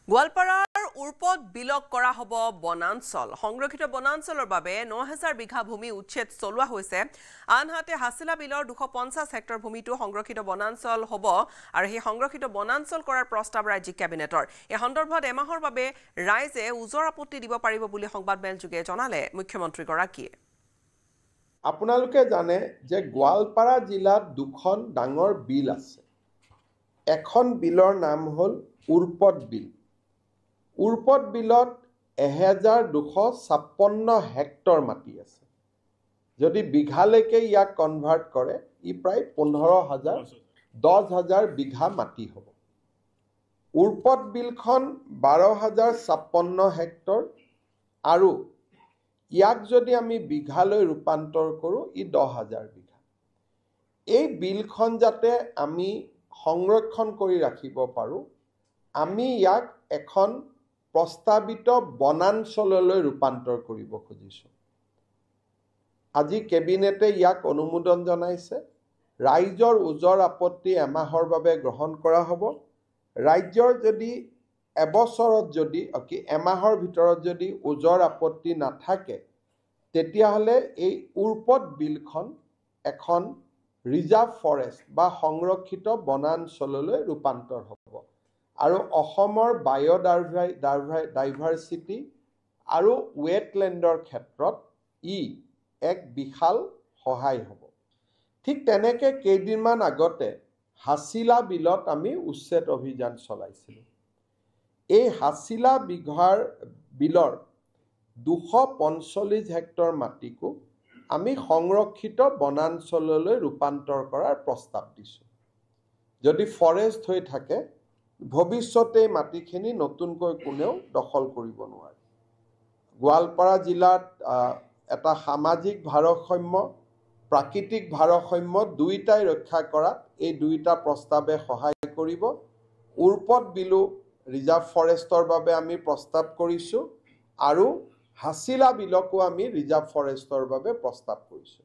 গোৱালপাৰাৰ উৰপদ বিলক কৰা হ'ব বনাঞ্চল সংৰক্ষিত বনাঞ্চলৰ বাবে ৯,০০০ বিঘা ভূমি উচ্ছেদ চলোৱা হৈছে আনহাতে হাছিলা বিলৰ 250 হেক্টৰ ভূমিটো সংৰক্ষিত বনাঞ্চল হ'ব আৰু সেই সংৰক্ষিত বনাঞ্চল কৰাৰ প্ৰস্তাৱ ৰাজ্যিক কেবিনেটৰ এই সন্দৰ্ভত এমাহৰ বাবে ৰাইজে উজৰ আপত্তি দিব পাৰিব বুলি সংবাদমেল যোগে জনালে মুখ্যমন্ত্ৰী গৰাকীয়ে আপোনালোকে জানে যে গোৱালপাৰা জিলাত দুখন ডাঙৰ বিল আছে এখন বিলৰ নাম হ'ল উৰপদ বিল উৰপদ বিলত 1256 হেক্টৰ মাটি আছে যদি বিঘালৈকে ইয়াক কনভাৰ্ট কৰে ই প্ৰায় 10,000 বিঘা মাটি হ'ব উৰপদ বিলখন 12,056 হেক্টৰ আৰু ইয়াক যদি আমি বিঘালৈ ৰূপান্তৰ কৰোঁ ই 10,000 বিঘা এই বিলখন যাতে আমি সংৰক্ষণ কৰি ৰাখিব পাৰোঁ আমি ইয়াক এখন প্ৰস্তাৱিত বনাঞ্চললৈ ৰূপান্তৰ কৰিব খুজিছোঁ আজি কেবিনেটে ইয়াক অনুমোদন জনাইছে ৰাইজৰ উজৰ আপত্তি এমাহৰ বাবে গ্ৰহণ কৰা হ'ব ৰাজ্যৰ যদি এবছৰত যদি এমাহৰ ভিতৰত যদি উজৰ আপত্তি নাথাকে তেতিয়াহ'লে এই উৰপদ বিলখন এখন ৰিজাৰ্ভ ফৰেষ্ট বা সংৰক্ষিত বনাঞ্চললৈ ৰূপান্তৰ হ'ব আৰু অসমৰ বায়'ডাইভাৰ্চিটি আৰু ৱেটলেণ্ডৰ ক্ষেত্ৰত ই এক বিশাল সহায় হ'ব ঠিক তেনেকৈ কেইদিনমান আগতে হাছিলা বিলত আমি উচ্ছেদ অভিযান চলাইছিলোঁ এই হাছিলা বিলৰ 245 হেক্টৰ মাটিকো আমি সংৰক্ষিত বনাঞ্চললৈ ৰূপান্তৰ কৰাৰ প্ৰস্তাৱ দিছোঁ যদি ফৰেষ্ট হৈ থাকে ভৱিষ্যতে মাটিখিনি নতুনকৈ কোনেও দখল কৰিব নোৱাৰে গোৱালপাৰা জিলাত এটা সামাজিক ভাৰসাম্য প্ৰাকৃতিক ভাৰসাম্য দুইটাই ৰক্ষা কৰাত এই দুইটা প্ৰস্তাৱে সহায় কৰিব উৰপদ বিলো ৰিজাৰ্ভ ফৰেষ্টৰ বাবে আমি প্ৰস্তাৱ কৰিছোঁ আৰু হাছিলা বিলকো আমি ৰিজাৰ্ভ ফৰেষ্টৰ বাবে প্ৰস্তাৱ কৰিছোঁ